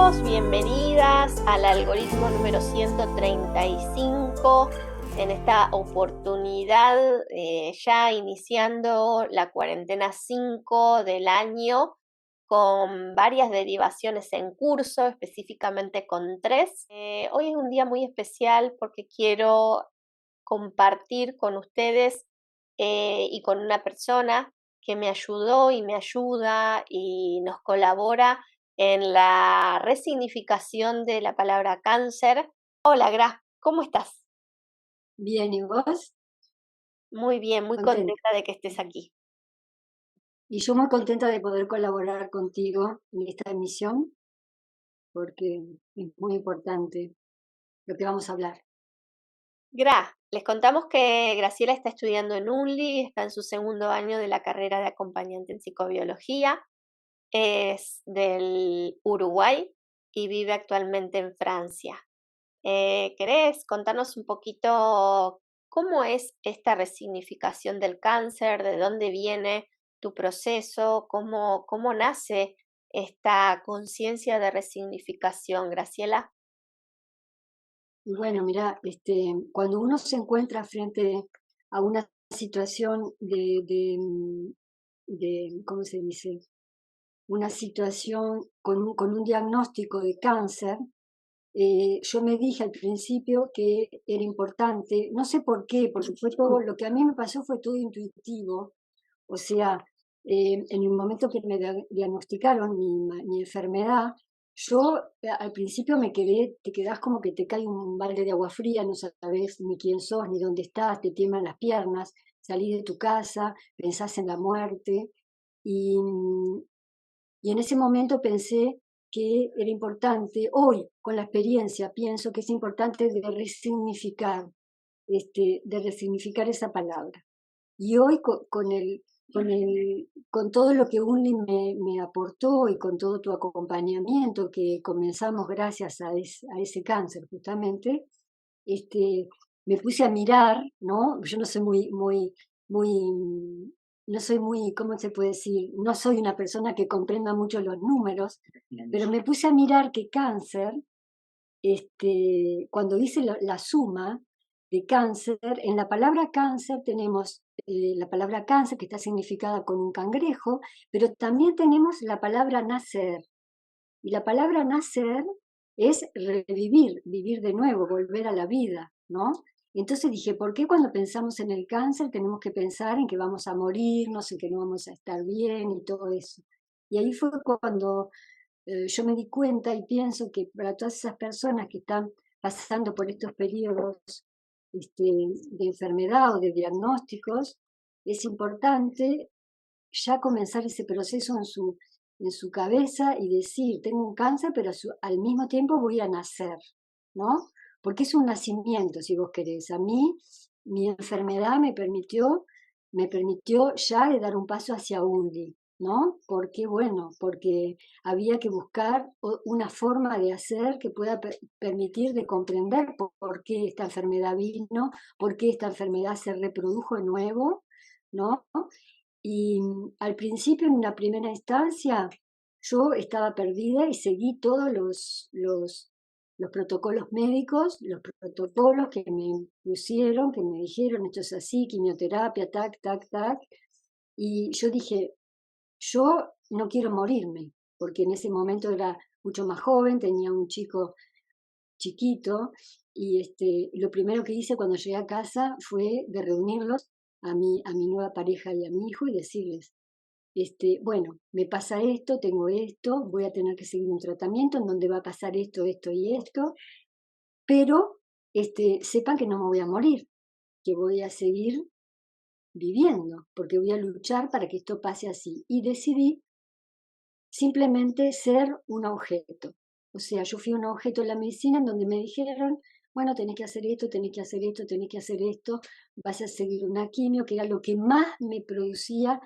todos, bienvenidas al algoritmo número 135. En esta oportunidad, ya iniciando la cuarentena 5 del año, con varias derivaciones en curso, específicamente con 3. Hoy es un día muy especial porque quiero compartir con ustedes y con una persona que me ayudó y me ayuda y nos colabora en la resignificación de la palabra cáncer. Hola, Gra, ¿cómo estás? Bien, ¿y vos? Muy bien, muy Contenta. contenta de que estés aquí. Y yo muy contenta de poder colaborar contigo en esta emisión, porque es muy importante lo que vamos a hablar. Gra, les contamos que Graciela está estudiando en UNLI, está en su segundo año de la carrera de acompañante en psicobiología, es del Uruguay y vive actualmente en Francia. ¿Querés contarnos un poquito cómo es esta resignificación del cáncer? ¿De dónde viene tu proceso? ¿Cómo nace esta conciencia de resignificación, Graciela? Y bueno, mira, cuando uno se encuentra frente a una situación ¿cómo se dice? Una situación con un diagnóstico de cáncer, yo me dije al principio que era importante, no sé por qué, porque fue todo, lo que a mí me pasó fue todo intuitivo. O sea, en el momento que me diagnosticaron mi enfermedad, yo al principio te quedás como que te cae un balde de agua fría, no sabes ni quién sos, ni dónde estás, te tiemblan las piernas, salís de tu casa, pensás en la muerte. Y, y en ese momento pensé que era importante, hoy con la experiencia pienso que es importante de resignificar esa palabra. Y hoy con todo lo que Unli me aportó y con todo tu acompañamiento que comenzamos gracias a ese cáncer justamente, este, me puse a mirar, ¿no? Yo no soy muy, no soy muy, ¿cómo se puede decir? No soy una persona que comprenda mucho los números, pero me puse a mirar que cáncer, cuando hice la suma de cáncer, en la palabra cáncer tenemos la palabra cáncer que está significada con un cangrejo, pero también tenemos la palabra nacer. Y la palabra nacer es revivir, vivir de nuevo, volver a la vida, ¿no? Entonces dije, ¿por qué cuando pensamos en el cáncer tenemos que pensar en que vamos a morirnos, en que no vamos a estar bien y todo eso? Y ahí fue cuando yo me di cuenta y pienso que para todas esas personas que están pasando por estos periodos de enfermedad o de diagnósticos, es importante ya comenzar ese proceso en su cabeza y decir, tengo un cáncer, pero al mismo tiempo voy a nacer, ¿no? Porque es un nacimiento, si vos querés. A mí, mi enfermedad me permitió ya de dar un paso hacia UNDI, ¿no? Porque, bueno, porque había que buscar una forma de hacer que pueda permitir de comprender por qué esta enfermedad vino, por qué esta enfermedad se reprodujo de nuevo, ¿no? Y al principio, en una primera instancia, yo estaba perdida y seguí todos los protocolos médicos, los protocolos que me pusieron, que me dijeron, esto es así, quimioterapia, tac, tac, tac. Y yo dije, yo no quiero morirme, porque en ese momento era mucho más joven, tenía un chico chiquito, y lo primero que hice cuando llegué a casa fue de reunirlos a mi nueva pareja y a mi hijo y decirles, bueno, me pasa esto, tengo esto, voy a tener que seguir un tratamiento en donde va a pasar esto, esto y esto, pero sepan que no me voy a morir, que voy a seguir viviendo, porque voy a luchar para que esto pase así. Y decidí simplemente ser un objeto. O sea, yo fui un objeto en la medicina en donde me dijeron, bueno, tenés que hacer esto, tenés que hacer esto, tenés que hacer esto, vas a seguir una quimio, que era lo que más me producía.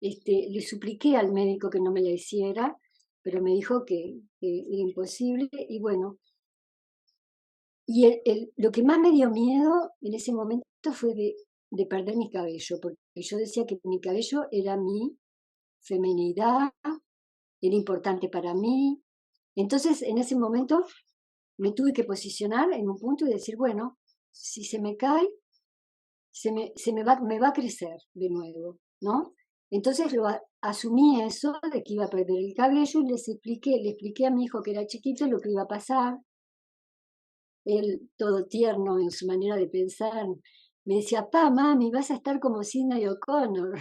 Le supliqué al médico que no me la hiciera, pero me dijo que era imposible. Y bueno, y lo que más me dio miedo en ese momento fue de perder mi cabello, porque yo decía que mi cabello era mi feminidad, era importante para mí, Entonces, en ese momento me tuve que posicionar en un punto y decir, bueno, si se me cae, me va a crecer de nuevo, ¿no? Entonces asumí eso de que iba a perder el cabello y le expliqué a mi hijo que era chiquito lo que iba a pasar. Él, todo tierno en su manera de pensar, me decía, pa, mami, vas a estar como Sidney O'Connor,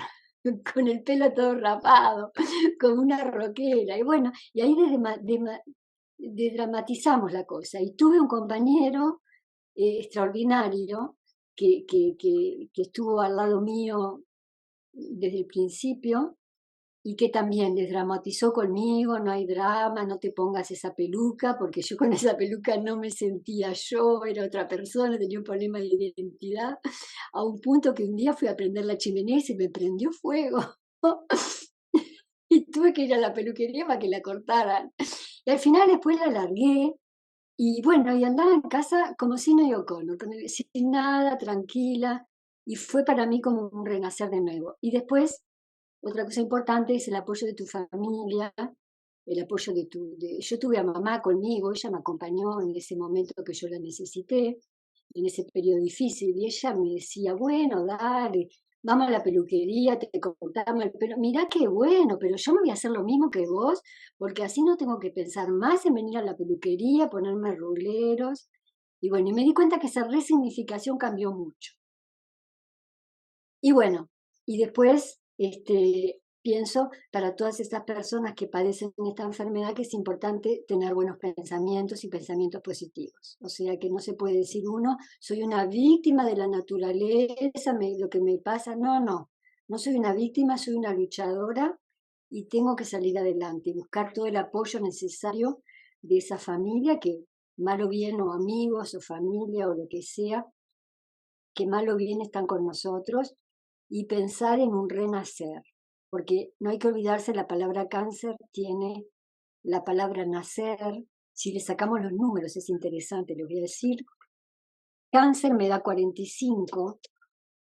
con el pelo todo rapado, como una rockera. Y bueno, y ahí dramatizamos la cosa. Y tuve un compañero extraordinario que estuvo al lado mío desde el principio y que también desdramatizó conmigo, no hay drama, no te pongas esa peluca, porque yo con esa peluca no me sentía yo, era otra persona, tenía un problema de identidad, a un punto que un día fui a prender la chimenea y se me prendió fuego. Y tuve que ir a la peluquería para que la cortaran. Y al final después la largué y bueno, y andaba en casa como si no O'Connor, sin nada, tranquila, y fue para mí como un renacer de nuevo. Y después, otra cosa importante es el apoyo de tu familia, el apoyo yo tuve a mamá conmigo, ella me acompañó en ese momento que yo la necesité, en ese periodo difícil, y ella me decía, bueno, dale, vamos a la peluquería, te cortamos el pelo, mirá qué bueno, pero yo me voy a hacer lo mismo que vos, porque así no tengo que pensar más en venir a la peluquería, ponerme ruleros, y bueno, y me di cuenta que esa resignificación cambió mucho. Y bueno, y después pienso para todas estas personas que padecen esta enfermedad que es importante tener buenos pensamientos y pensamientos positivos. O sea que no se puede decir uno, soy una víctima de la naturaleza, lo que me pasa. No, no, no soy una víctima, soy una luchadora y tengo que salir adelante y buscar todo el apoyo necesario de esa familia que, mal o bien, o amigos o familia o lo que sea, que mal o bien están con nosotros y pensar en un renacer, porque no hay que olvidarse, la palabra cáncer tiene la palabra nacer, si le sacamos los números es interesante, les voy a decir, cáncer me da 45,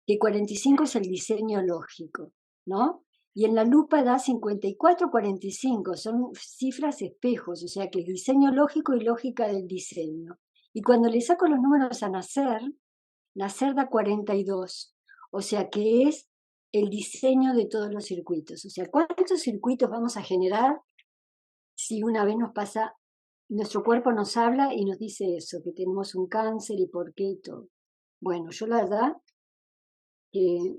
que 45 es el diseño lógico, ¿no? Y en la lupa da 54, 45, son cifras espejos, o sea que es diseño lógico y lógica del diseño. Y cuando le saco los números a nacer da 42, o sea que es el diseño de todos los circuitos. O sea, ¿cuántos circuitos vamos a generar si una vez nos pasa, nuestro cuerpo nos habla y nos dice eso, que tenemos un cáncer y por qué y todo? Bueno, yo la verdad que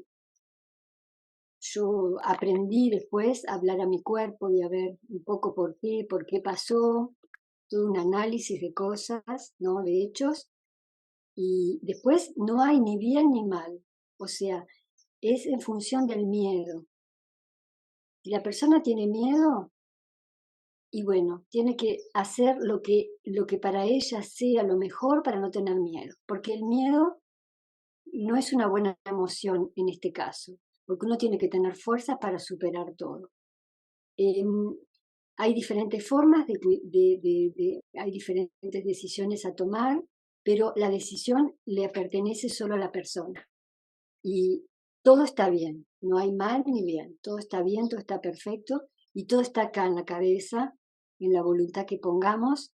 yo aprendí después a hablar a mi cuerpo y a ver un poco por qué pasó, todo un análisis de cosas, ¿no? De hechos, y después no hay ni bien ni mal. O sea, es en función del miedo. Si la persona tiene miedo, y bueno, tiene que hacer lo que para ella sea lo mejor para no tener miedo, porque el miedo no es una buena emoción en este caso, porque uno tiene que tener fuerzas para superar todo. Em, hay diferentes formas, hay diferentes decisiones a tomar, pero la decisión le pertenece solo a la persona. Y todo está bien, no hay mal ni bien, todo está bien, todo está perfecto y todo está acá en la cabeza, en la voluntad que pongamos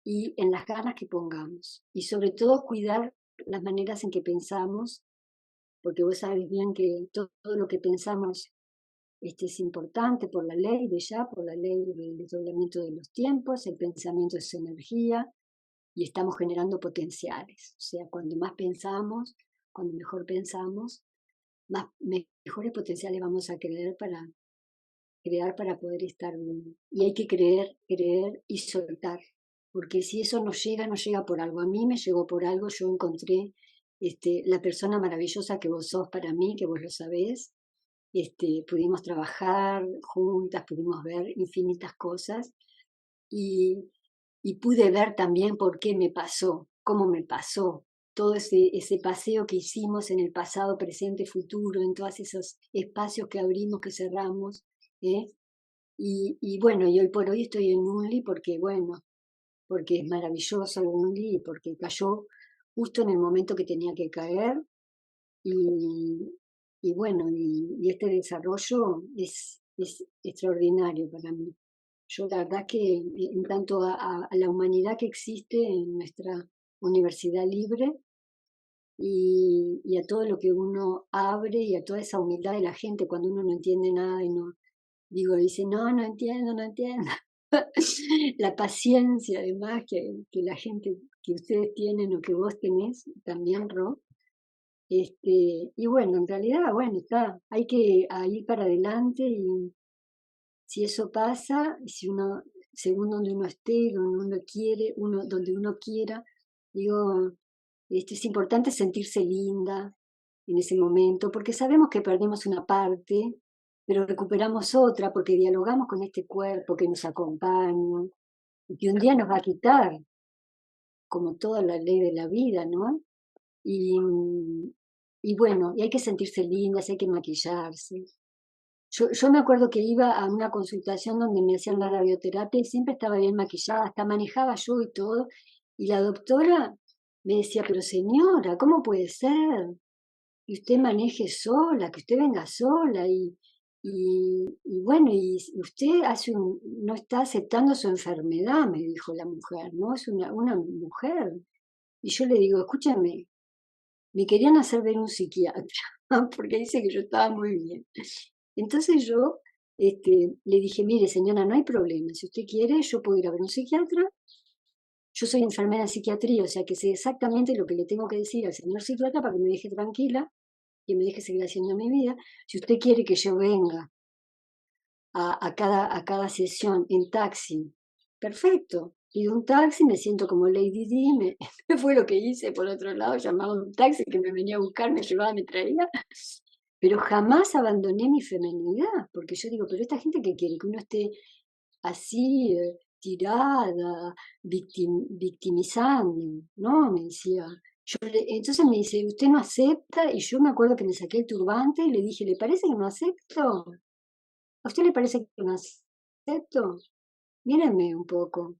y en las ganas que pongamos. Y sobre todo cuidar las maneras en que pensamos, porque vos sabes bien que todo lo que pensamos es importante por la ley de ya, por la ley del desdoblamiento de los tiempos, el pensamiento es energía y estamos generando potenciales. O sea, cuando más pensamos, cuando mejor pensamos, mejores potenciales vamos a crear para poder estar bien. Y hay que creer y soltar, porque si eso nos llega por algo. A mí me llegó por algo, yo encontré la persona maravillosa que vos sos para mí, que vos lo sabés. Pudimos trabajar juntas, pudimos ver infinitas cosas y, y pude ver también por qué me pasó, cómo me pasó, todo ese paseo que hicimos en el pasado, presente, futuro, en todos esos espacios que abrimos, que cerramos. ¿Eh? Y bueno, y hoy por hoy estoy en Unli porque, bueno, porque es maravilloso Unli y porque cayó justo en el momento que tenía que caer. Y, y bueno, y este desarrollo es extraordinario para mí. Yo la verdad que en tanto a la humanidad que existe en nuestra universidad libre y a todo lo que uno abre y a toda esa humildad de la gente cuando uno no entiende nada y no, digo, dice, no, no entiendo, no entiendo. La paciencia además que la gente que ustedes tienen o que vos tenés también, Ro. Y bueno, en realidad, bueno, está, hay que ir para adelante y si eso pasa, y si uno, según donde uno esté, donde uno quiere, donde uno quiera, digo, es importante sentirse linda en ese momento, porque sabemos que perdemos una parte, pero recuperamos otra, porque dialogamos con este cuerpo que nos acompaña, y que un día nos va a quitar, como toda la ley de la vida, ¿no? Y, y bueno, y hay que sentirse lindas, hay que maquillarse. Yo me acuerdo que iba a una consultación donde me hacían la radioterapia y siempre estaba bien maquillada, hasta manejaba yo y todo. Y la doctora me decía, pero señora, ¿cómo puede ser? Que usted maneje sola, que usted venga sola y bueno, y usted no está aceptando su enfermedad, me dijo la mujer, ¿no? Es una mujer. Y yo le digo, escúchame, me querían hacer ver un psiquiatra, porque dice que yo estaba muy bien. Entonces yo le dije, mire señora, no hay problema, si usted quiere, yo puedo ir a ver un psiquiatra. Yo soy enfermera en psiquiatría, o sea que sé exactamente lo que le tengo que decir al señor psiquiatra para que me deje tranquila y me deje seguir haciendo mi vida. Si usted quiere que yo venga a cada sesión en taxi, perfecto. Pido un taxi, me siento como Lady Di, fue lo que hice por otro lado, llamaba a un taxi que me venía a buscar, me llevaba, me traía, pero jamás abandoné mi feminidad, porque yo digo, pero esta gente que quiere que uno esté así, tirada, victimizando, ¿no? Me decía. Entonces me dice, ¿usted no acepta? Y yo me acuerdo que me saqué el turbante y le dije, ¿le parece que no acepto? ¿A usted le parece que no acepto? Mírenme un poco.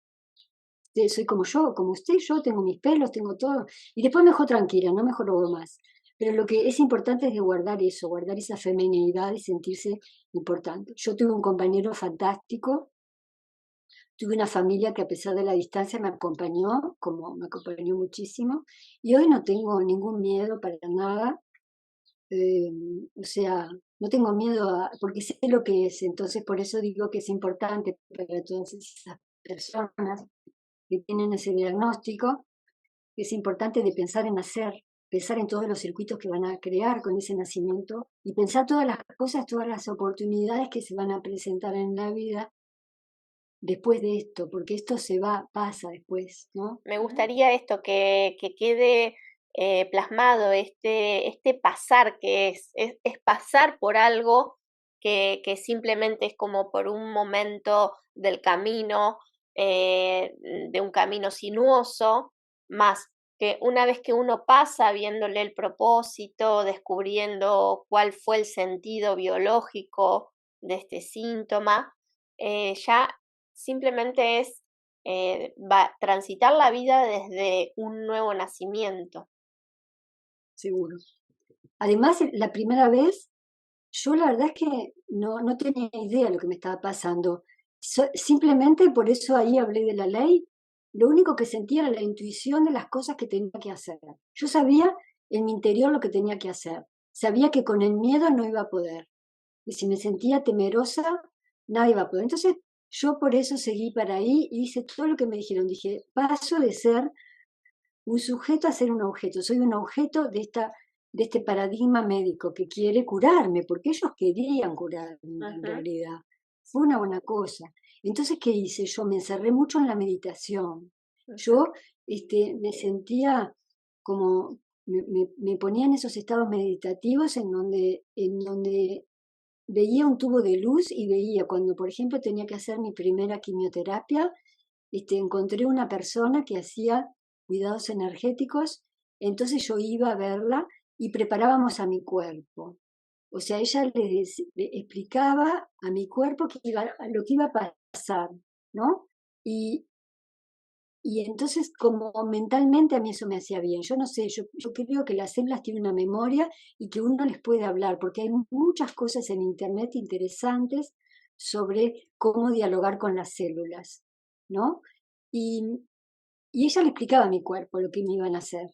Soy como yo, como usted, yo tengo mis pelos, tengo todo. Y después me dejó tranquila, no me jorobó más. Pero lo que es importante es de guardar eso, guardar esa feminidad y sentirse importante. Yo tuve un compañero fantástico, tuve una familia que a pesar de la distancia me acompañó, como me acompañó muchísimo, y hoy no tengo ningún miedo para nada. eh, o sea, no tengo miedo porque sé lo que es, entonces por eso digo que es importante para todas esas personas que tienen ese diagnóstico, es importante de pensar en hacer, pensar en todos los circuitos que van a crear con ese nacimiento y pensar todas las cosas, todas las oportunidades que se van a presentar en la vida después de esto, porque esto se va, pasa después, ¿no? Me gustaría esto, que quede plasmado, este pasar que es pasar por algo que simplemente es como por un momento del camino, de un camino sinuoso, más que una vez que uno pasa viéndole el propósito, descubriendo cuál fue el sentido biológico de este síntoma, ya simplemente es transitar la vida desde un nuevo nacimiento. Seguro. Además, la primera vez, yo la verdad es que no tenía idea de lo que me estaba pasando. Simplemente por eso ahí hablé de la ley. Lo único que sentía era la intuición de las cosas que tenía que hacer. Yo sabía en mi interior lo que tenía que hacer. Sabía que con el miedo no iba a poder. Y si me sentía temerosa, nada iba a poder. Entonces, yo por eso seguí para ahí y hice todo lo que me dijeron. Dije, paso de ser un sujeto a ser un objeto. Soy un objeto de este paradigma médico que quiere curarme, porque ellos querían curarme en Ujú. realidad. Fue una buena cosa. Entonces, ¿qué hice? Yo me encerré mucho en la meditación. Ujú. Yo me sentía como, me ponía en esos estados meditativos en donde veía un tubo de luz y veía cuando, por ejemplo, tenía que hacer mi primera quimioterapia, encontré una persona que hacía cuidados energéticos, entonces yo iba a verla y preparábamos a mi cuerpo. O sea, ella le explicaba a mi cuerpo lo que iba a pasar, ¿no? Y, y entonces, como mentalmente a mí eso me hacía bien. Yo no sé, yo creo que las células tienen una memoria y que uno les puede hablar, porque hay muchas cosas en Internet interesantes sobre cómo dialogar con las células, ¿no? Y, y ella le explicaba a mi cuerpo lo que me iban a hacer.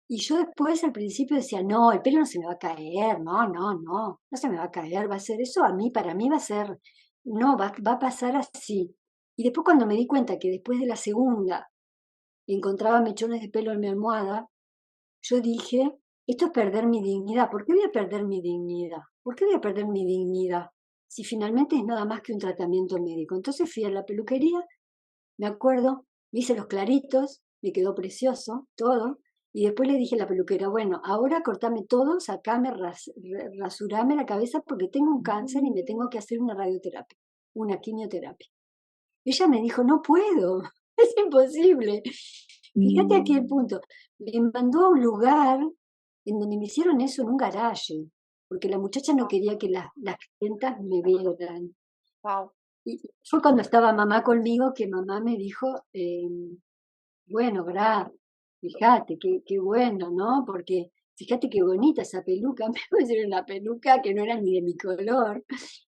Y yo después al principio decía, no, el pelo no se me va a caer, no se me va a caer, va a ser eso a mí, para mí va a ser, no, va a pasar así. Y después cuando me di cuenta que después de la segunda encontraba mechones de pelo en mi almohada, yo dije, esto es perder mi dignidad. ¿Por qué voy a perder mi dignidad? ¿Por qué voy a perder mi dignidad? Si finalmente es nada más que un tratamiento médico. Entonces fui a la peluquería, me acuerdo, me hice los claritos, me quedó precioso, todo. Y después le dije a la peluquera, bueno, ahora cortame todo, sacame, rasurame la cabeza porque tengo un cáncer y me tengo que hacer una radioterapia, una quimioterapia. Ella me dijo, no puedo, es imposible. Fíjate aquí el punto. Me mandó a un lugar en donde me hicieron eso en un garaje, porque la muchacha no quería que las clientas me vieran. Wow. Y fue cuando estaba mamá conmigo que mamá me dijo, bueno, Gra, fíjate, qué bueno, ¿no? Porque fíjate qué bonita esa peluca, me pusieron una peluca que no era ni de mi color.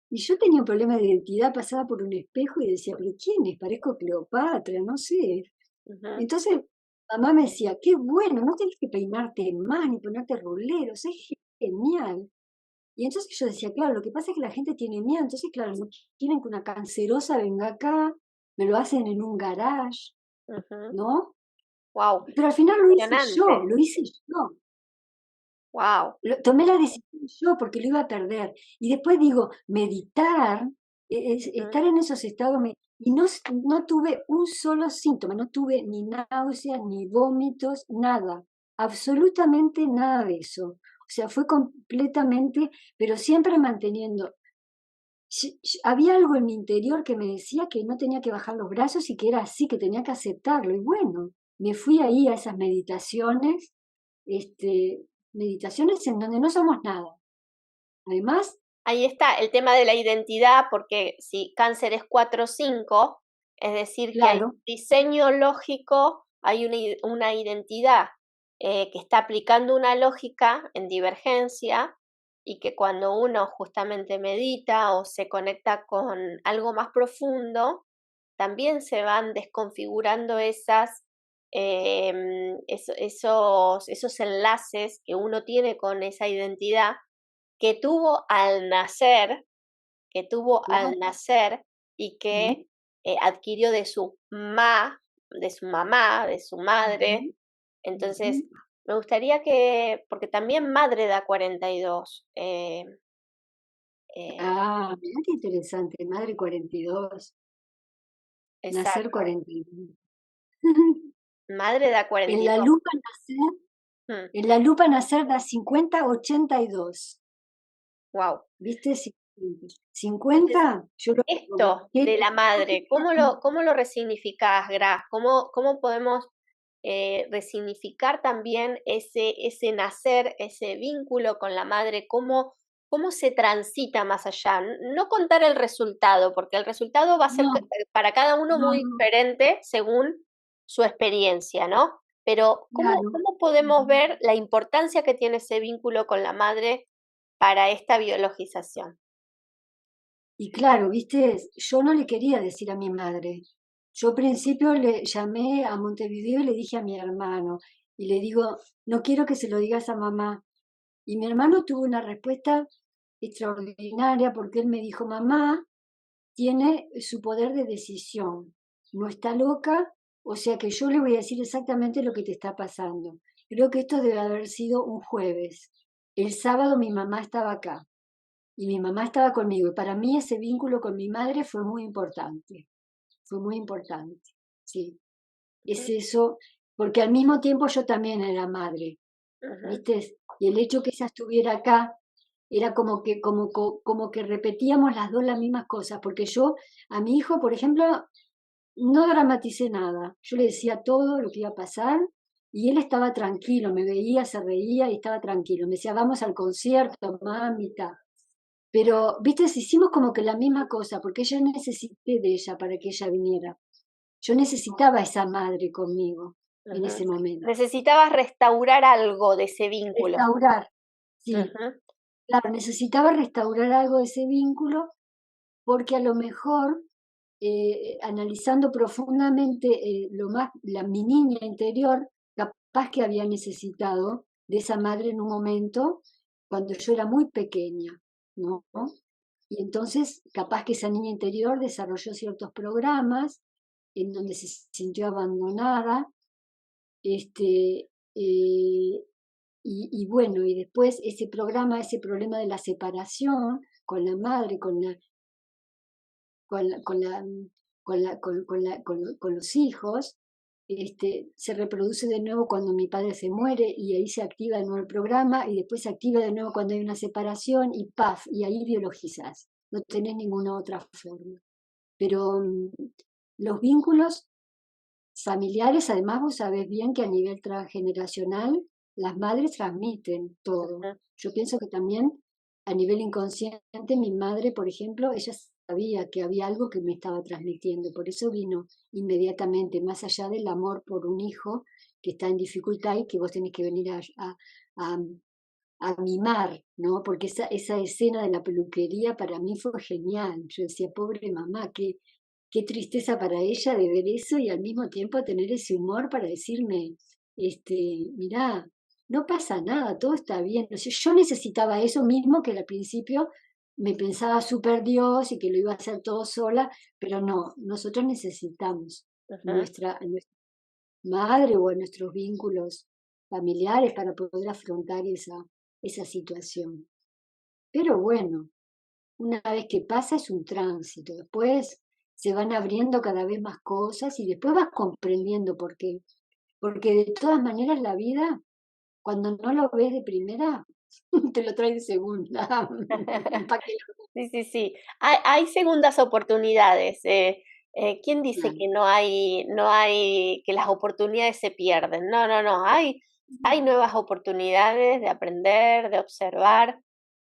Y yo tenía un problema de identidad, pasaba por un espejo y decía, pero ¿quién es? Parezco Cleopatra, no sé. Ujú. Entonces mamá me decía, qué bueno, no tenés que peinarte más ni ponerte ruleros, es genial. Y entonces yo decía, claro, lo que pasa es que la gente tiene miedo, entonces claro, no quieren que una cancerosa venga acá, me lo hacen en un garage, Ujú. ¿no? Wow, Pero al final impresionante. lo hice yo. Wow. Tomé la decisión yo porque lo iba a perder. Y después digo, meditar, estar en esos estados, y no tuve un solo síntoma, no tuve ni náuseas, ni vómitos, nada, absolutamente nada de eso. O sea, fue completamente, pero siempre manteniendo. Había algo en mi interior que me decía que no tenía que bajar los brazos y que era así, que tenía que aceptarlo. Y bueno, me fui ahí a esas meditaciones, este, meditaciones en donde no somos nada. Además, Ahí está el tema de la identidad, porque si cáncer es 4-5, es decir, que hay claro, un diseño lógico, hay una identidad que está aplicando una lógica en divergencia y que cuando uno justamente medita o se conecta con algo más profundo, también se van desconfigurando esos enlaces que uno tiene con esa identidad que tuvo al nacer, que tuvo claro. al nacer y Ujú, que adquirió de su mamá, de su madre. ujú, ujú. Entonces, me gustaría que, porque también madre da 42, eh, Mirá qué interesante, madre 42, nacer exacto, 42. madre da En la 42. lupa nacer, en la lupa nacer da 50-82. Wow. ¿Viste? Entonces, 50, yo lo pongo. esto de la madre, cómo lo resignificás, Gra? ¿Cómo podemos resignificar también ese nacer, ese vínculo con la madre? ¿Cómo se transita más allá? No contar el resultado, porque el resultado va a ser No, para cada uno no, muy no, diferente según su experiencia, ¿no? Pero claro. cómo podemos ver la importancia que tiene ese vínculo con la madre para esta biologización? Y claro, viste, yo no le quería decir a mi madre. Yo al principio le llamé a Montevideo y le dije a mi hermano, y le digo, no quiero que se lo digas a mamá. Y mi hermano tuvo una respuesta extraordinaria porque él me dijo, mamá tiene su poder de decisión, no está loca, o sea que yo le voy a decir exactamente lo que te está pasando. Creo que esto debe haber sido un jueves. El sábado mi mamá estaba acá y mi mamá estaba conmigo. Y para mí ese vínculo con mi madre fue muy importante, sí. Es Ujú, eso, porque al mismo tiempo yo también era madre, ujú. ¿viste? Y el hecho que ella estuviera acá era como que repetíamos las dos las mismas cosas, porque yo a mi hijo, por ejemplo, no dramaticé nada. Yo le decía todo lo que iba a pasar y él estaba tranquilo, me veía, se reía y estaba tranquilo. Me decía, vamos al concierto, mamita. Pero, viste, hicimos como que la misma cosa, porque yo necesité de ella para que ella viniera. Yo necesitaba a esa madre conmigo en Ujú. ese momento. Necesitabas restaurar algo de ese vínculo. Restaurar, sí, Ujú, claro, necesitaba restaurar algo de ese vínculo porque a lo mejor, analizando profundamente mi niña interior, capaz que había necesitado de esa madre en un momento cuando yo era muy pequeña, ¿no? Y entonces, capaz que esa niña interior desarrolló ciertos programas en donde se sintió abandonada, este, y bueno, y después ese problema de la separación con la madre, con la- con la- con los hijos, se reproduce de nuevo cuando mi padre se muere y ahí se activa de nuevo el programa y después se activa de nuevo cuando hay una separación y ¡paf! Y ahí biologizás. No tenés ninguna otra forma. Pero los vínculos familiares, además vos sabés bien que a nivel transgeneracional las madres transmiten todo. Ujú. Yo pienso que también a nivel inconsciente mi madre, por ejemplo, ella sabía que había algo que me estaba transmitiendo, por eso vino inmediatamente, más allá del amor por un hijo que está en dificultad y que vos tenés que venir a, a mimar, ¿no? Porque esa escena de la peluquería para mí fue genial. Yo decía, pobre mamá, qué tristeza para ella de ver eso y al mismo tiempo tener ese humor para decirme, mirá, no pasa nada, todo está bien. O sea, yo necesitaba eso mismo que al principio me pensaba super Dios y que lo iba a hacer todo sola, pero no, nosotros necesitamos Ujú. a nuestra madre o a nuestros vínculos familiares para poder afrontar esa situación. Pero bueno, una vez que pasa es un tránsito, después se van abriendo cada vez más cosas y después vas comprendiendo por qué. Porque de todas maneras la vida, cuando no lo ves de primera, te lo trae de segunda. ¿Pa' qué Sí, sí, sí. Hay segundas oportunidades. ¿Quién dice Claro. que no hay, que las oportunidades se pierden? No, no, no. Hay nuevas oportunidades de aprender, de observar.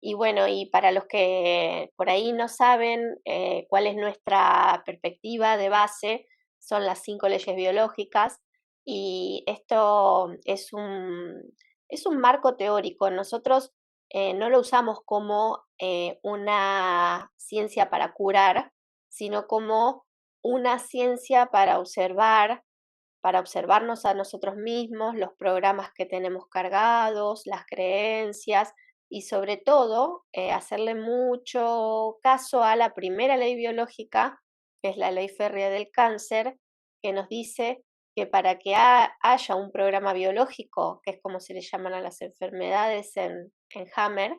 Y bueno, y para los que por ahí no saben cuál es nuestra perspectiva de base, son las 5 leyes biológicas. Y esto es un marco teórico. Nosotros no lo usamos como una ciencia para curar, sino como una ciencia para observarnos a nosotros mismos, los programas que tenemos cargados, las creencias y sobre todo hacerle mucho caso a la primera ley biológica, que es la ley férrea del cáncer, que nos dice que para que haya un programa biológico, que es como se le llaman a las enfermedades en Hammer,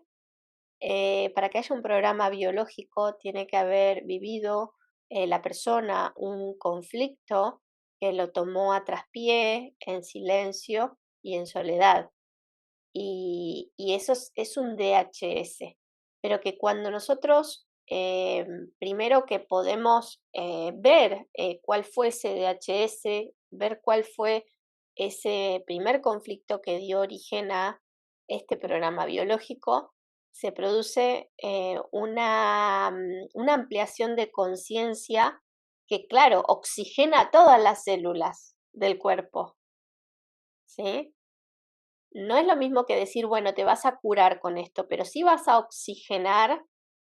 para que haya un programa biológico tiene que haber vivido la persona un conflicto que lo tomó a traspié, en silencio y en soledad. Y eso es un DHS, pero que cuando nosotros, primero que podemos ver cuál fue ese DHS, ver cuál fue ese primer conflicto que dio origen a este programa biológico, se produce una ampliación de conciencia que, claro, oxigena todas las células del cuerpo, ¿sí? No es lo mismo que decir, bueno, te vas a curar con esto, pero sí vas a oxigenar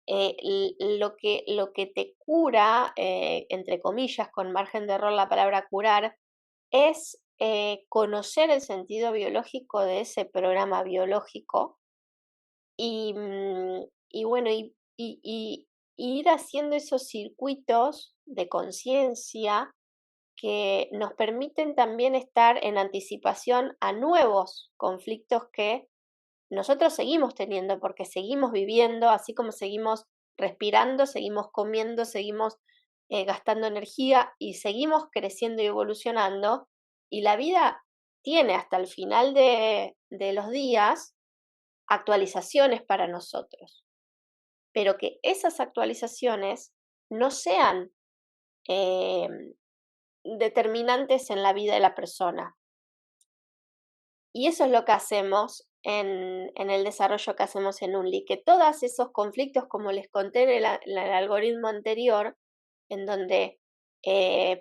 lo que te cura, entre comillas, con margen de error la palabra curar, es conocer el sentido biológico de ese programa biológico y bueno, y ir haciendo esos circuitos de conciencia que nos permiten también estar en anticipación a nuevos conflictos que nosotros seguimos teniendo, porque seguimos viviendo, así como seguimos respirando, seguimos comiendo, seguimos gastando energía y seguimos creciendo y evolucionando. Y la vida tiene hasta el final de los días actualizaciones para nosotros, pero que esas actualizaciones no sean eh, determinantes en la vida de la persona. Y eso es lo que hacemos en el desarrollo que hacemos en UNLI, que todos esos conflictos, como les conté en el algoritmo anterior, en donde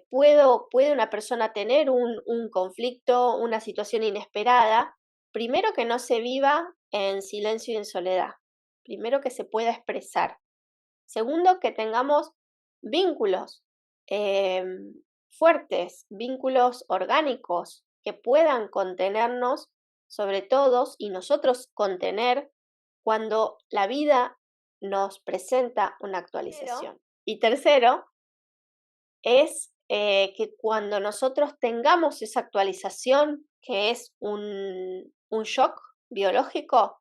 puede una persona tener un conflicto, una situación inesperada, primero que no se viva en silencio y en soledad, primero que se pueda expresar, Segundo, que tengamos vínculos fuertes, vínculos orgánicos que puedan contenernos sobre todos y nosotros contener cuando la vida nos presenta una actualización. Y tercero, es que cuando nosotros tengamos esa actualización, que es un shock biológico,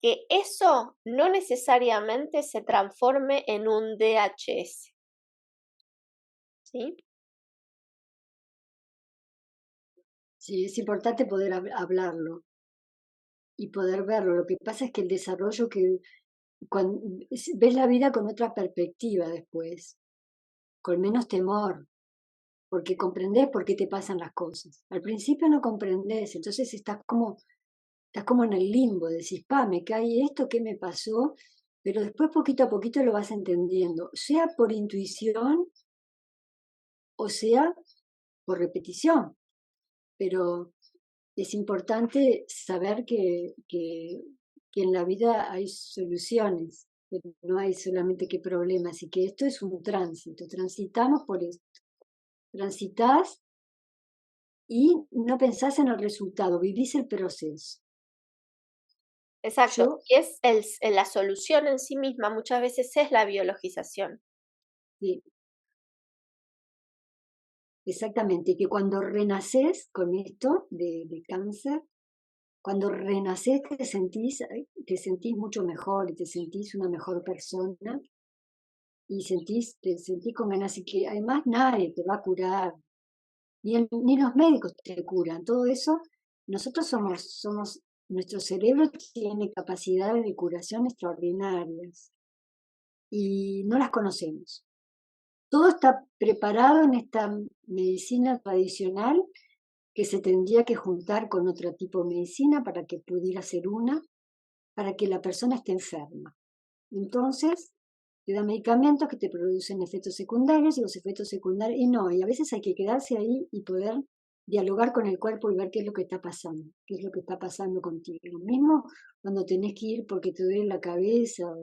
que eso no necesariamente se transforme en un DHS. ¿Sí? Sí, es importante poder hablarlo y poder verlo. Lo que pasa es que el desarrollo que cuando ves la vida con otra perspectiva después, con menos temor, porque comprendés por qué te pasan las cosas. Al principio no comprendés, entonces estás como en el limbo, decís, pa, me cae esto, ¿qué me pasó? Pero después poquito a poquito lo vas entendiendo, sea por intuición o sea por repetición. Pero es importante saber que en la vida hay soluciones, que no hay solamente que problemas y que esto es un tránsito, transitamos por esto, transitas y no pensás en el resultado, vivís el proceso. Exacto. Yo, Y es la solución en sí misma, muchas veces es la biologización. sí, exactamente, que cuando renaces con esto de cáncer, cuando renaces te sentís mucho mejor y te sentís una mejor persona y te sentís con ganas y que además nadie te va a curar, ni los médicos te curan, todo eso, nosotros nuestro cerebro tiene capacidades de curación extraordinarias y no las conocemos. Todo está preparado en esta medicina tradicional que se tendría que juntar con otro tipo de medicina para que pudiera ser una, para que la persona esté enferma. Entonces, te da medicamentos que te producen efectos secundarios y los efectos secundarios, y a veces hay que quedarse ahí y poder dialogar con el cuerpo y ver qué es lo que está pasando, qué es lo que está pasando contigo. Lo mismo cuando tenés que ir porque te duele la cabeza o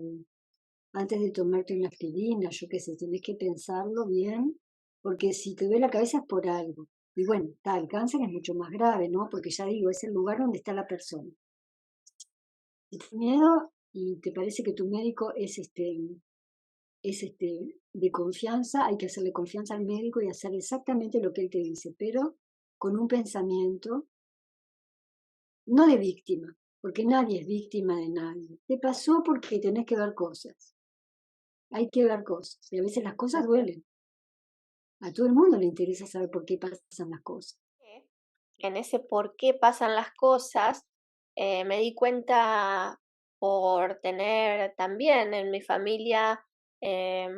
antes de tomarte una aspirina, yo qué sé, tenés que pensarlo bien, porque si te duele la cabeza es por algo. Y bueno, el cáncer es mucho más grave, ¿no? Porque ya digo, es el lugar donde está la persona. Si tienes miedo y te parece que tu médico es de confianza, hay que hacerle confianza al médico y hacer exactamente lo que él te dice, pero con un pensamiento no de víctima, porque nadie es víctima de nadie. Te pasó porque tenés que ver cosas, hay que ver cosas, y a veces las cosas duelen. A todo el mundo le interesa saber por qué pasan las cosas. En ese por qué pasan las cosas, me di cuenta por tener también en mi familia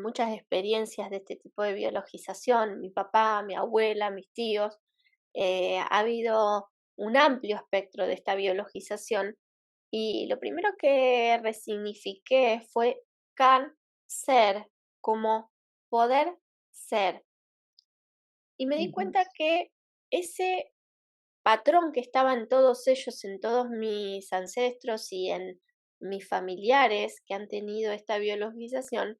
muchas experiencias de este tipo de biologización, mi papá, mi abuela, mis tíos, ha habido un amplio espectro de esta biologización y lo primero que resignifiqué fue ser como poder ser. Y me di Ujú. cuenta que ese patrón que estaba en todos ellos, en todos mis ancestros y en mis familiares que han tenido esta biologización,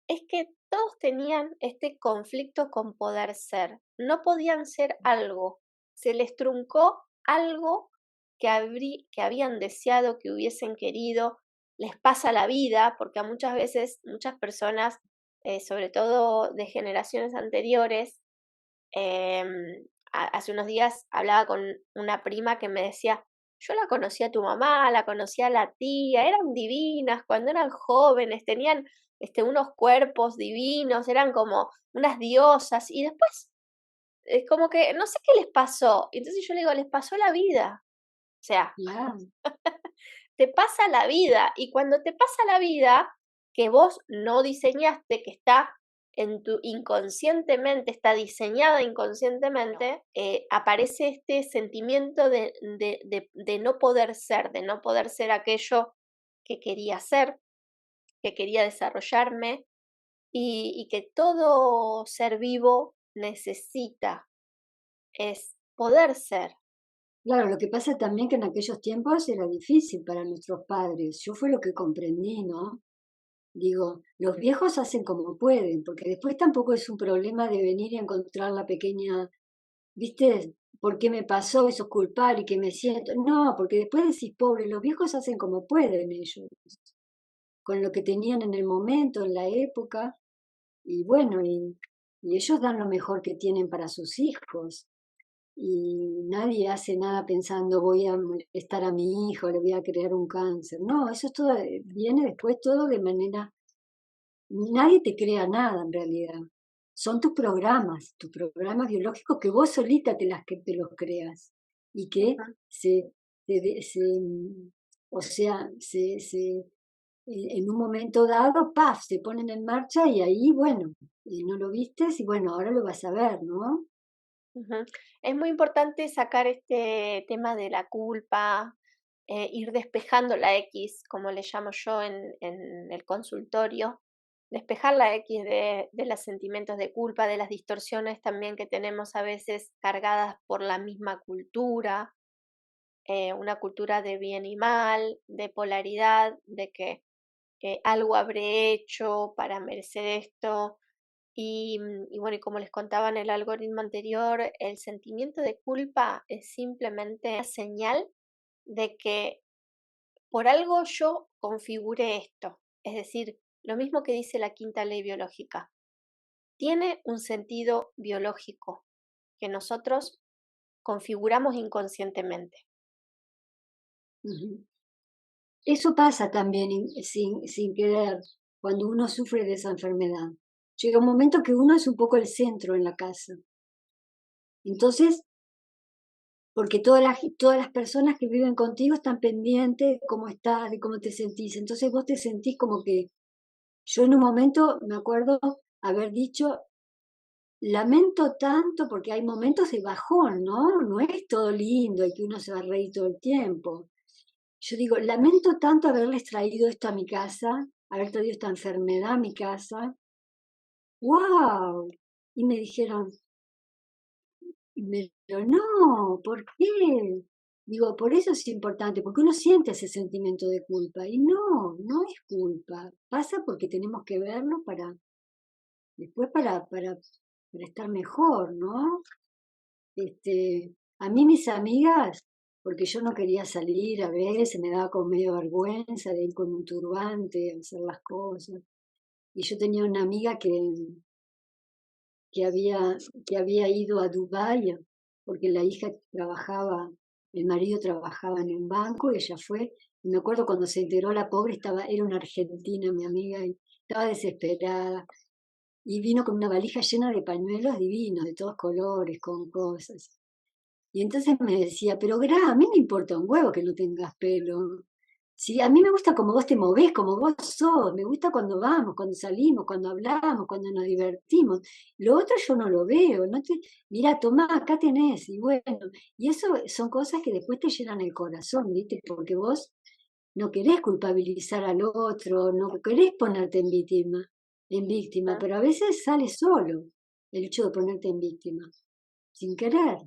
es que todos tenían este conflicto con poder ser. No podían ser algo. Se les truncó algo que habían deseado, que hubiesen querido. Les pasa la vida, porque a muchas veces, muchas personas, sobre todo de generaciones anteriores, hace unos días hablaba con una prima que me decía, yo la conocí a tu mamá, la conocí a la tía, eran divinas cuando eran jóvenes, tenían unos cuerpos divinos, eran como unas diosas y después es como que no sé qué les pasó. Entonces yo le digo, les pasó la vida. O sea, Claro, te pasa la vida y cuando te pasa la vida que vos no diseñaste, que está en tu inconscientemente, está diseñada inconscientemente, aparece este sentimiento de no poder ser, de no poder ser aquello que quería ser, que quería desarrollarme y que todo ser vivo necesita, es poder ser. claro, lo que pasa también que en aquellos tiempos era difícil para nuestros padres. Yo fue lo que comprendí, ¿no? Digo, los viejos hacen como pueden, porque después tampoco es un problema de venir y encontrar la pequeña, ¿viste? ¿Por qué me pasó? Eso es culpar y que me siento. No, porque después decís, pobre, los viejos hacen como pueden ellos, con lo que tenían en el momento, en la época, y bueno, y ellos dan lo mejor que tienen para sus hijos. Y nadie hace nada pensando voy a molestar a mi hijo, le voy a crear un cáncer. No, eso es todo, viene después todo de manera, nadie te crea nada en realidad. Son tus programas biológicos que vos solita que te los creas y que Ujú. se, o sea, en un momento dado, ¡paf!, se ponen en marcha y ahí, bueno, no lo vistes y bueno, ahora lo vas a ver, ¿no? Ujú. Es muy importante sacar este tema de la culpa, ir despejando la X, como le llamo yo en el consultorio, despejar la X de los sentimientos de culpa, de las distorsiones también que tenemos a veces cargadas por la misma cultura, una cultura de bien y mal, de polaridad, de que algo habré hecho para merecer esto. Y bueno, y como les contaba en el algoritmo anterior, el sentimiento de culpa es simplemente una señal de que por algo yo configuré esto. Es decir, lo mismo que dice la quinta ley biológica. Tiene un sentido biológico que nosotros configuramos inconscientemente. Ujú. Eso pasa también sin querer cuando uno sufre de esa enfermedad. Llega un momento que uno es un poco el centro en la casa. Entonces, porque todas las personas que viven contigo están pendientes de cómo estás, de cómo te sentís. Entonces vos te sentís como que yo en un momento me acuerdo haber dicho, lamento tanto porque hay momentos de bajón, ¿no? No es todo lindo y que uno se va a reír todo el tiempo. Yo digo, lamento tanto haberles traído esto a mi casa, haber traído esta enfermedad a mi casa. ¡Wow! Y me dijeron, pero no, ¿por qué? Digo, por eso es importante, porque uno siente ese sentimiento de culpa. Y no, no es culpa. Pasa porque tenemos que verlo después para estar mejor, ¿no? A mí mis amigas, porque yo no quería salir a veces, me daba como medio vergüenza de ir con un turbante, a hacer las cosas. Y yo tenía una amiga que había, que había ido a Dubái, porque la hija trabajaba, el marido trabajaba en un banco, y ella fue, y me acuerdo cuando se enteró la pobre, era una argentina, mi amiga, y estaba desesperada, y vino con una valija llena de pañuelos divinos, de todos colores, con cosas. Y entonces me decía, pero Gra, a mí me importa un huevo que no tengas pelo. Sí, a mí me gusta como vos te movés, como vos sos, me gusta cuando vamos, cuando salimos, cuando hablamos, cuando nos divertimos. Lo otro yo no lo veo, mira, tomá, acá tenés, y bueno, y eso son cosas que después te llenan el corazón, ¿viste? Porque vos no querés culpabilizar al otro, no querés ponerte en víctima, ¿No? pero a veces sale solo el hecho de ponerte en víctima, sin querer.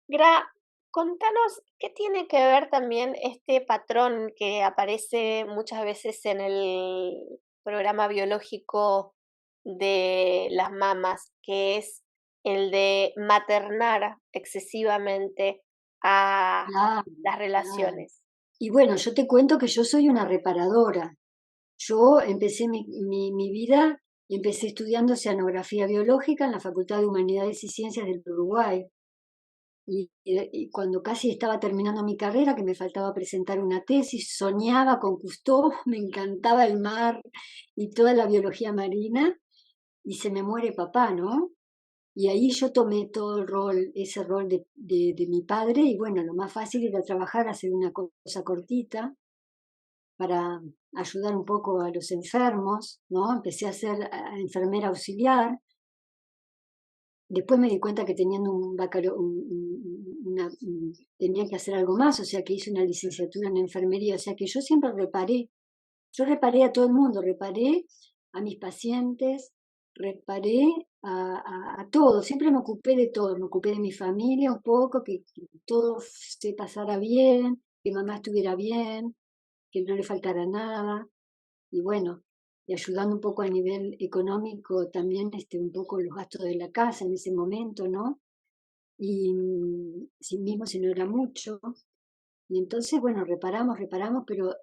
Gra, contanos qué tiene que ver también este patrón que aparece muchas veces en el programa biológico de las mamas, que es el de maternar excesivamente a Claro, las claro. relaciones. Y bueno, yo te cuento que yo soy una reparadora. Yo empecé mi vida, empecé estudiando oceanografía biológica en la Facultad de Humanidades y Ciencias del Uruguay. Y cuando casi estaba terminando mi carrera, que me faltaba presentar una tesis, soñaba con Cousteau, me encantaba el mar y toda la biología marina, y se me muere papá, ¿no? Y ahí yo tomé todo el rol, ese rol de mi padre, y bueno, lo más fácil era trabajar, hacer una cosa cortita para ayudar un poco a los enfermos, ¿no? Empecé a ser enfermera auxiliar. Después me di cuenta que teniendo un tenía que hacer algo más, o sea que hice una licenciatura en enfermería, o sea que yo siempre reparé. Yo reparé a todo el mundo, reparé a mis pacientes, reparé a todo, siempre me ocupé de todo, me ocupé de mi familia un poco, que todo se pasara bien, que mamá estuviera bien, que no le faltara nada, y bueno. y ayudando un poco a nivel económico también un poco los gastos de la casa en ese momento, ¿no? Y sí mismo si no era mucho. Y entonces, bueno, reparamos, pero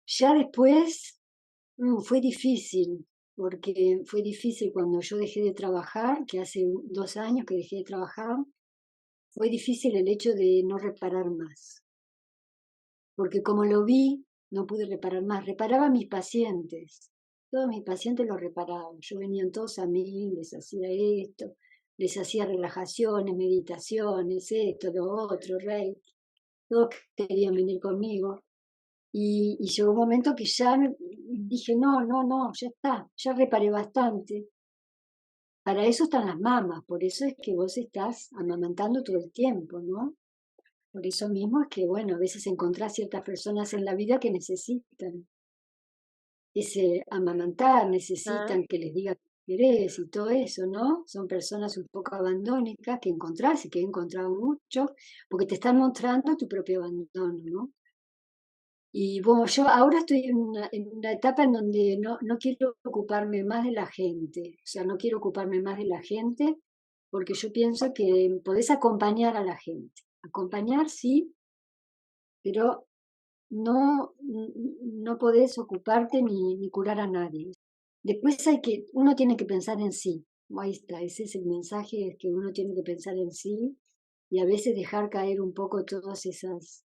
ya después fue difícil, porque fue difícil cuando yo dejé de trabajar, que hace 2 años que dejé de trabajar, fue difícil el hecho de no reparar más, porque como lo vi, no pude reparar más. Reparaba a mis pacientes, todos mis pacientes lo reparaban. Yo venían todos a mí, les hacía esto, les hacía relajaciones, meditaciones, esto, lo otro, rey. Todos querían venir conmigo. Y llegó un momento que ya dije, no, no, no, ya está, ya reparé bastante. Para eso están las mamas, por eso es que vos estás amamantando todo el tiempo, ¿no? Por eso mismo es que, bueno, a veces encontrás ciertas personas en la vida que necesitan ese amamantar, necesitan que les diga que querés y todo eso, ¿no? Son personas un poco abandónicas que encontrás y que he encontrado mucho, porque te están mostrando tu propio abandono, ¿no? Y bueno, yo ahora estoy en una etapa en donde no quiero ocuparme más de la gente, o sea, no quiero ocuparme más de la gente porque yo pienso que podés acompañar a la gente. Acompañar sí, pero no podés ocuparte ni curar a nadie. Después uno tiene que pensar en sí. Ahí está, ese es el mensaje, es que uno tiene que pensar en sí y a veces dejar caer un poco todas esas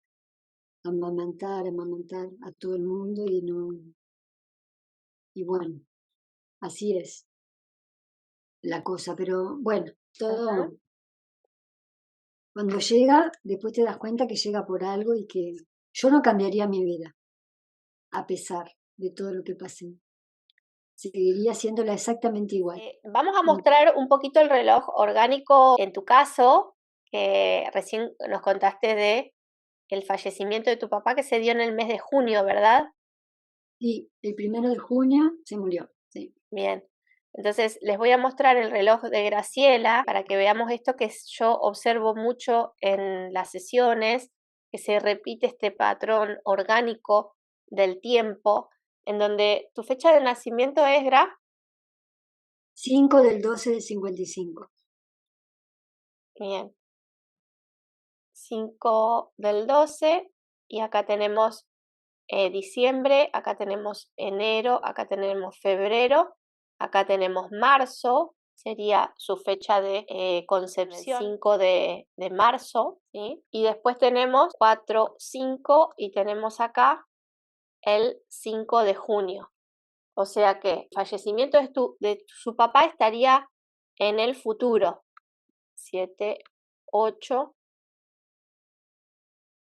amamantar a todo el mundo y no, y bueno, así es la cosa, pero bueno, Ujú. todo cuando llega, después te das cuenta que llega por algo y que yo no cambiaría mi vida, a pesar de todo lo que pasé. Seguiría haciéndola exactamente igual. Vamos a mostrar un poquito el reloj orgánico en tu caso, que recién nos contaste de el fallecimiento de tu papá que se dio en el mes de junio, ¿verdad? Y el 1 de junio se murió, sí. Bien. Entonces, les voy a mostrar el reloj de Graciela para que veamos esto que yo observo mucho en las sesiones, que se repite este patrón orgánico del tiempo, en donde tu fecha de nacimiento es, Gra. 5/12/55. Bien. 5/12 y acá tenemos diciembre, acá tenemos enero, acá tenemos febrero, acá tenemos marzo, sería su fecha de concepción, 5 de marzo, ¿sí? Y después tenemos 4, 5 y tenemos acá el 5 de junio. O sea que el fallecimiento de su papá estaría en el futuro, 7, 8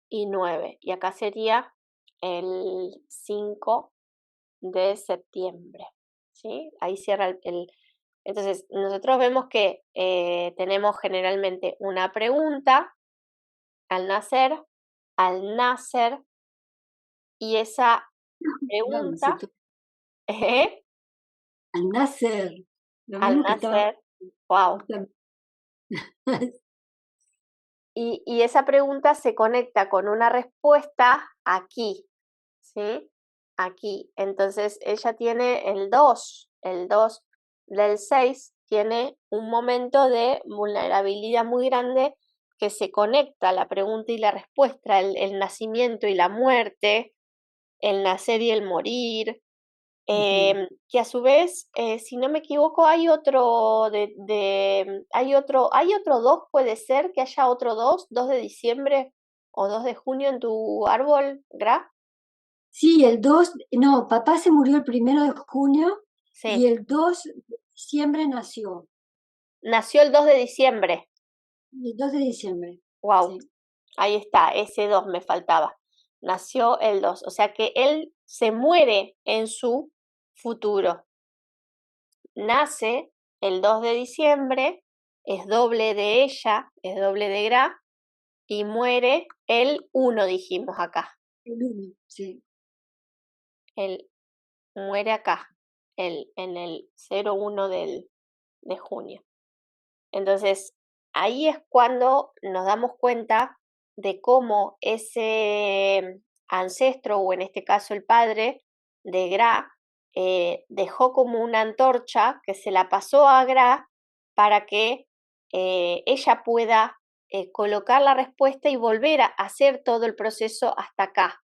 y 9. Y acá sería el 5 de septiembre. ¿Sí? Ahí cierra Entonces, nosotros vemos que tenemos generalmente una pregunta al nacer, y esa Claro, me pregunta, siento ¿eh? al nacer, lo Al mismo que estaba nacer, wow. justamente. Y esa pregunta se conecta con una respuesta aquí, ¿sí? Aquí. Entonces ella tiene el 2 del 6 tiene un momento de vulnerabilidad muy grande que se conecta la pregunta y la respuesta, el nacimiento y la muerte, el nacer y el morir, que a su vez, si no me equivoco, hay otro hay otro 2, puede ser que haya otro 2 de diciembre o 2 de junio en tu árbol, Gra. Sí, el 2, no, papá se murió el 1 de junio y Sí, el 2 de diciembre nació. nació el 2 de diciembre. El 2 de diciembre, Wow, sí. ahí está, ese 2 me faltaba. Nació el 2, o sea que él se muere en su futuro. Nace el 2 de diciembre, es doble de ella, es doble de Gra, y muere el 1, dijimos acá. El 1, sí. Él muere acá, en el 01 de junio. Entonces, ahí es cuando nos damos cuenta de cómo ese ancestro, o en este caso el padre, de Gra, dejó como una antorcha que se la pasó a Gra para que ella pueda colocar la respuesta y volver a hacer todo el proceso hasta acá,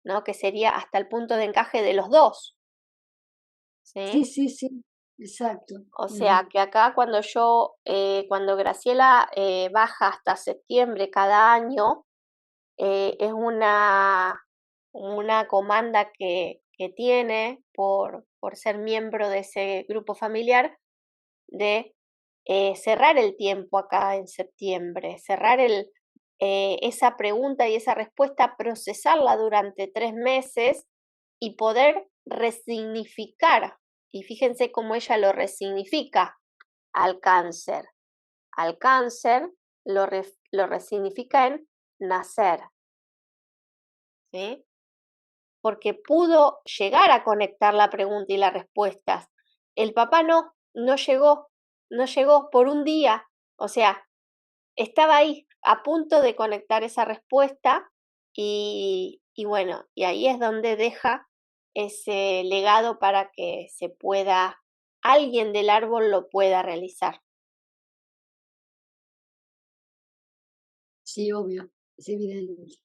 ¿no? Que sería hasta el punto de encaje de los dos, Sí, ¿sí? sí, sí, exacto. O sea, que acá cuando Graciela baja hasta septiembre cada año, es una comanda que tiene por ser miembro de ese grupo familiar de cerrar el tiempo acá en septiembre, cerrar esa pregunta y esa respuesta, procesarla durante 3 meses y poder resignificar. Y fíjense cómo ella lo resignifica al cáncer. Al cáncer lo resignifica en nacer, ¿sí? Porque pudo llegar a conectar la pregunta y las respuestas. El papá no llegó por un día. O sea, estaba ahí a punto de conectar esa respuesta y bueno, y ahí es donde deja ese legado para que alguien del árbol lo pueda realizar. Sí, obvio, es evidente.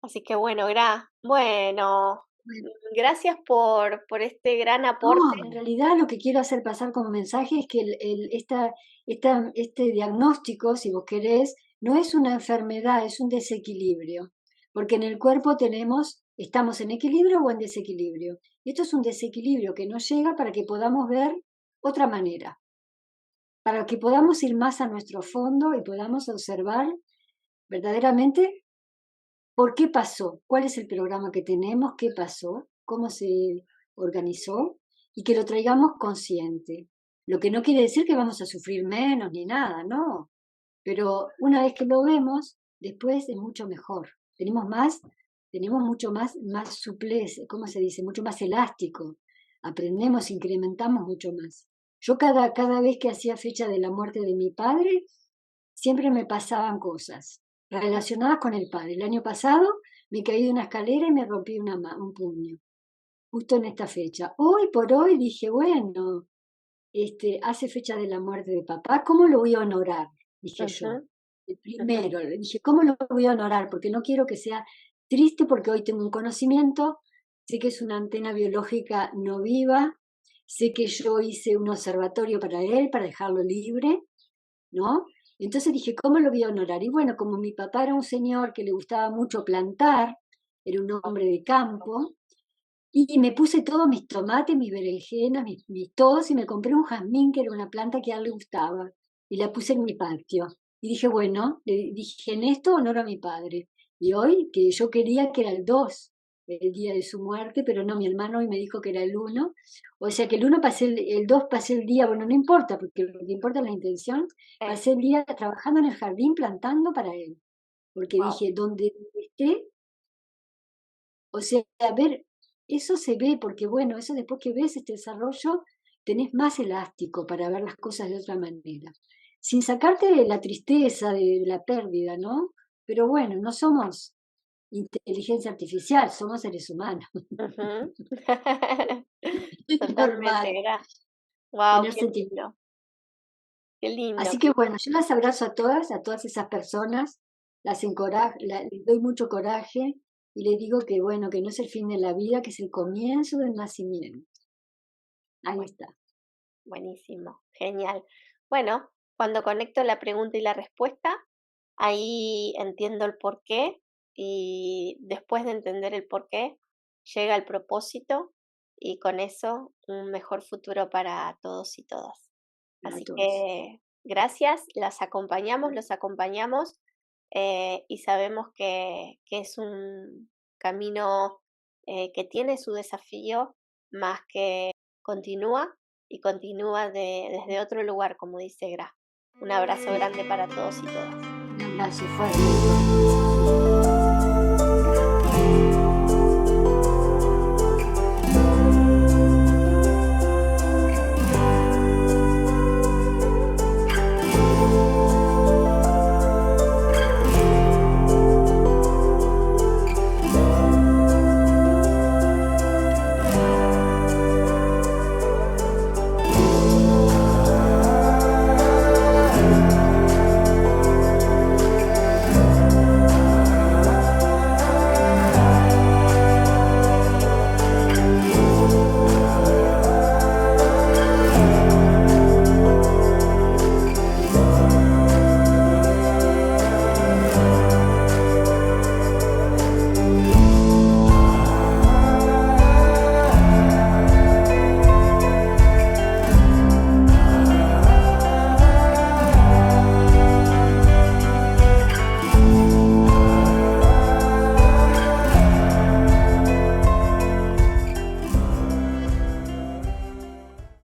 Así que bueno, bueno, Bueno, gracias por este gran aporte. no, en realidad lo que quiero hacer pasar como mensaje es que este diagnóstico, si vos querés, no es una enfermedad, es un desequilibrio. Porque en el cuerpo estamos en equilibrio o en desequilibrio. Y esto es un desequilibrio que nos llega para que podamos ver otra manera, para que podamos ir más a nuestro fondo y podamos observar verdaderamente por qué pasó, cuál es el programa que tenemos, qué pasó, cómo se organizó y que lo traigamos consciente. Lo que no quiere decir que vamos a sufrir menos ni nada, no. Pero una vez que lo vemos, después es mucho mejor. Tenemos mucho más suplez, ¿cómo se dice? Mucho más elástico. Aprendemos, incrementamos mucho más. Yo cada vez que hacía fecha de la muerte de mi padre, siempre me pasaban cosas relacionadas con el padre. El año pasado me caí de una escalera y me rompí un puño, justo en esta fecha. Hoy por hoy dije, bueno, hace fecha de la muerte de papá, ¿cómo lo voy a honorar? Dije yo. Ujú, El ujú, primero, le dije, ¿cómo lo voy a honorar? Porque no quiero que sea triste, porque hoy tengo un conocimiento, sé que es una antena biológica no viva, sé que yo hice un observatorio para él, para dejarlo libre, ¿no? Entonces dije, ¿cómo lo voy a honorar? Y bueno, como mi papá era un señor que le gustaba mucho plantar, era un hombre de campo, y me puse todos mis tomates, mis berenjenas, mis todos, y me compré un jazmín, que era una planta que a él le gustaba, y la puse en mi patio. Y dije, bueno, le dije, en esto honoro a mi padre. Y hoy, que yo quería que era el 2 el día de su muerte, pero no, mi hermano hoy me dijo que era el 1. O sea que el 2 pasé el día, bueno, no importa, porque lo que importa es la intención, pasé el día trabajando en el jardín plantando para él. Porque wow. dije, donde esté, o sea, a ver, eso se ve porque, bueno, eso después que ves este desarrollo, tenés más elástico para ver las cosas de otra manera. Sin sacarte de la tristeza de la pérdida, ¿no? Pero bueno, no somos inteligencia artificial, somos seres humanos. Ujú. Es Totalmente, normal wow, tener qué sentimientos. lindo, qué lindo. Así que bueno, yo las abrazo a todas esas personas, les doy mucho coraje y les digo que bueno, que no es el fin de la vida, que es el comienzo del nacimiento. Ahí Bueno, está. buenísimo, genial. Bueno, cuando conecto la pregunta y la respuesta, ahí entiendo el porqué y después de entender el porqué, llega el propósito y con eso un mejor futuro para todos y todas. Para Así todos. que gracias, las acompañamos, los acompañamos y sabemos que es un camino que tiene su desafío, más que continúa y continúa desde otro lugar, como dice Gra. Un abrazo grande para todos y todas. Un abrazo fuerte.